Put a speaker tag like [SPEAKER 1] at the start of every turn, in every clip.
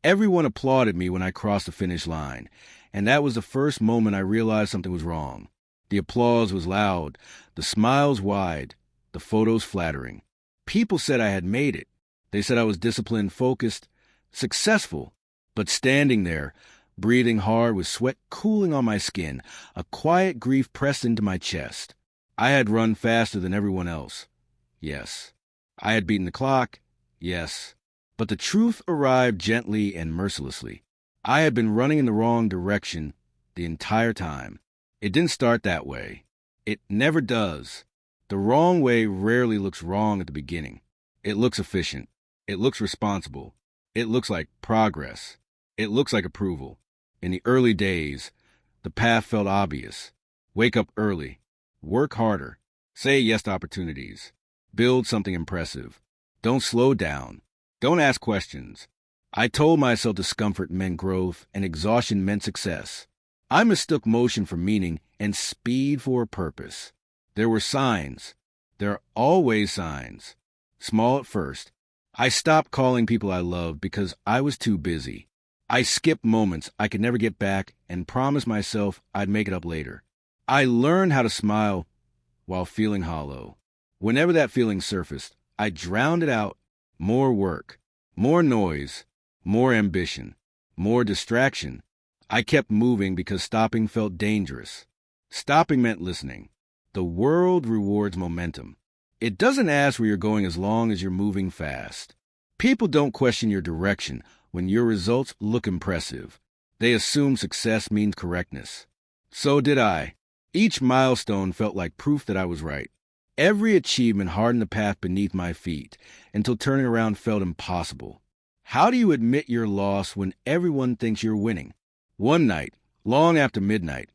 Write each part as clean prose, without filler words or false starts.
[SPEAKER 1] Everyone applauded me when I crossed the finish line, and that was the first moment I realized something was wrong. The applause was loud, the smiles wide, the photos flattering. People said I had made it. They said I was disciplined, focused, successful. But standing there, breathing hard with sweat cooling on my skin, a quiet grief pressed into my chest. I had run faster than everyone else. Yes. I had beaten the clock. Yes. But the truth arrived gently and mercilessly. I had been running in the wrong direction the entire time. It didn't start that way. It never does. The wrong way rarely looks wrong at the beginning. It looks efficient. It looks responsible. It looks like progress. It looks like approval. In the early days, the path felt obvious. Wake up early. Work harder. Say yes to opportunities. Build something impressive. Don't slow down. Don't ask questions. I told myself discomfort meant growth and exhaustion meant success. I mistook motion for meaning and speed for a purpose. There were signs. There are always signs. Small at first. I stopped calling people I loved because I was too busy. I skipped moments I could never get back and promised myself I'd make it up later. I learned how to smile while feeling hollow. Whenever that feeling surfaced, I drowned it out. More work, more noise, more ambition, more distraction. I kept moving because stopping felt dangerous. Stopping meant listening. The world rewards momentum. It doesn't ask where you're going as long as you're moving fast. People don't question your direction when your results look impressive. They assume success means correctness. So did I. Each milestone felt like proof that I was right. Every achievement hardened the path beneath my feet until turning around felt impossible. How do you admit your loss when everyone thinks you're winning? One night, long after midnight,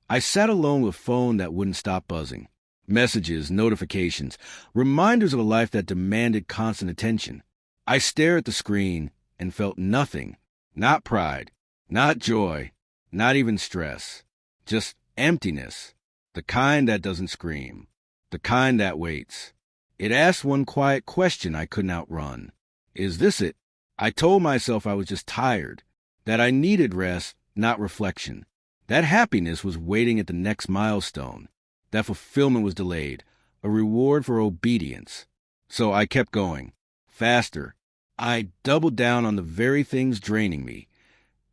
[SPEAKER 1] I sat alone with a phone that wouldn't stop buzzing. Messages, notifications, reminders of a life that demanded constant attention. I stared at the screen and felt nothing. Not pride, not joy, not even stress. Just emptiness. The kind that doesn't scream. The kind that waits. It asked one quiet question I couldn't outrun. Is this it? I told myself I was just tired, that I needed rest, not reflection, that happiness was waiting at the next milestone, that fulfillment was delayed, a reward for obedience. So I kept going, faster. I doubled down on the very things draining me,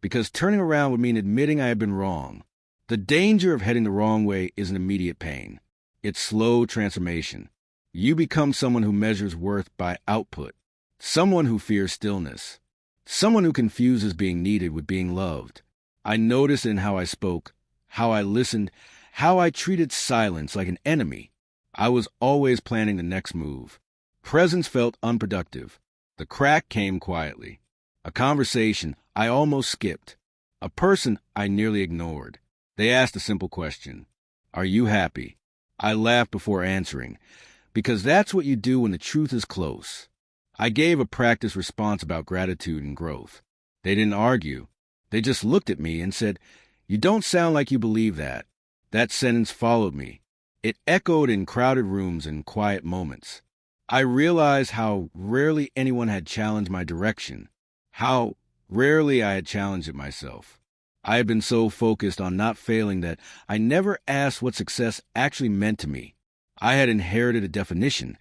[SPEAKER 1] because turning around would mean admitting I had been wrong. The danger of heading the wrong way isn't immediate pain. It's slow transformation. You become someone who measures worth by output, someone who fears stillness, someone who confuses being needed with being loved. I noticed in how I spoke, how I listened, how I treated silence like an enemy. I was always planning the next move. Presence felt unproductive. The crack came quietly. A conversation I almost skipped. A person I nearly ignored. They asked a simple question. Are you happy? I laughed before answering, because that's what you do when the truth is close. I gave a practiced response about gratitude and growth. They didn't argue. They just looked at me and said, "You don't sound like you believe that." That sentence followed me. It echoed in crowded rooms and quiet moments. I realized how rarely anyone had challenged my direction, how rarely I had challenged it myself. I had been so focused on not failing that I never asked what success actually meant to me. I had inherited a definition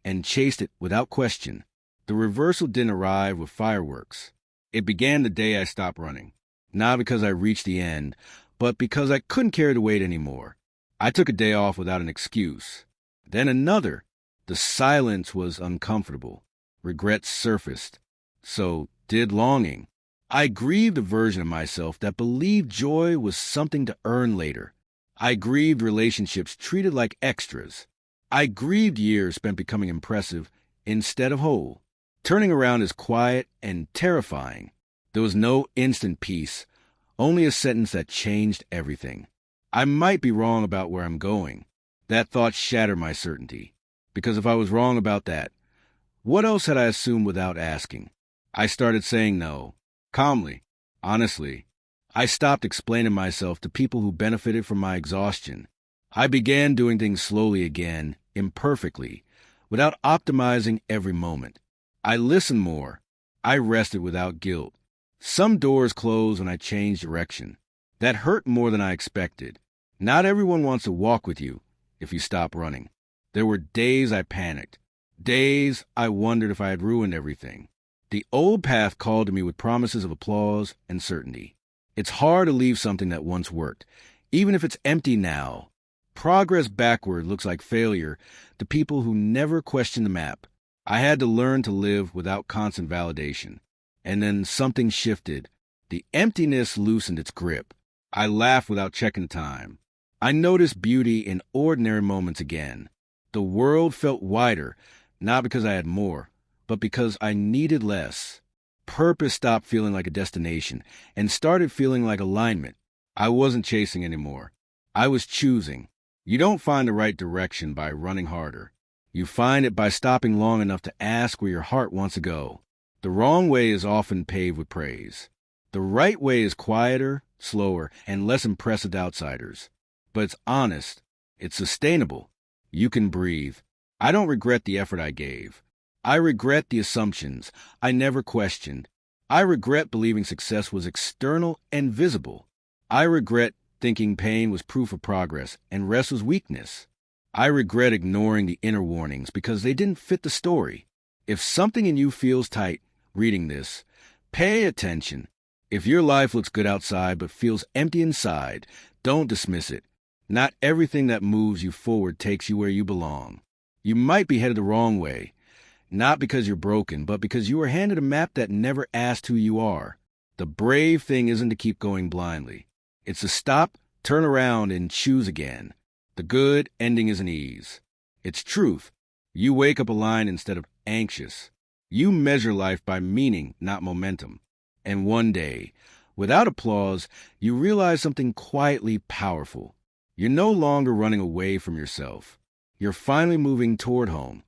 [SPEAKER 1] and chased it without question. The reversal didn't arrive with fireworks. It began the day I stopped running, not because I reached the end, but because I couldn't carry the weight anymore. I took a day off without an excuse. Then another. The silence was uncomfortable. Regret surfaced. So did longing. I grieved a version of myself that believed joy was something to earn later. I grieved relationships treated like extras. I grieved years spent becoming impressive instead of whole. Turning around is quiet and terrifying. There was no instant peace, only a sentence that changed everything. I might be wrong about where I'm going. That thought shattered my certainty. Because if I was wrong about that, what else had I assumed without asking? I started saying no. Calmly, honestly. I stopped explaining myself to people who benefited from my exhaustion. I began doing things slowly again, imperfectly, without optimizing every moment. I listened more. I rested without guilt. Some doors closed when I changed direction. That hurt more than I expected. Not everyone wants to walk with you if you stop running. There were days I panicked. Days I wondered if I had ruined everything. The old path called to me with promises of applause and certainty. It's hard to leave something that once worked, even if it's empty now. Progress backward looks like failure to people who never question the map. I had to learn to live without constant validation. And then something shifted. The emptiness loosened its grip. I laughed without checking time. I noticed beauty in ordinary moments again. The world felt wider, not because I had more, but because I needed less. Purpose stopped feeling like a destination and started feeling like alignment. I wasn't chasing anymore. I was choosing. You don't find the right direction by running harder. You find it by stopping long enough to ask where your heart wants to go. The wrong way is often paved with praise. The right way is quieter, slower, and less impressive to outsiders. But it's honest. It's sustainable. You can breathe. I don't regret the effort I gave. I regret the assumptions I never questioned. I regret believing success was external and visible. I regret thinking pain was proof of progress and rest was weakness. I regret ignoring the inner warnings because they didn't fit the story. If something in you feels tight reading this, pay attention. If your life looks good outside but feels empty inside, don't dismiss it. Not everything that moves you forward takes you where you belong. You might be headed the wrong way, not because you're broken, but because you were handed a map that never asked who you are. The brave thing isn't to keep going blindly. It's to stop, turn around, and choose again. The good ending isn't ease. It's truth. You wake up aligned instead of anxious. You measure life by meaning, not momentum. And one day, without applause, you realize something quietly powerful. You're no longer running away from yourself. You're finally moving toward home.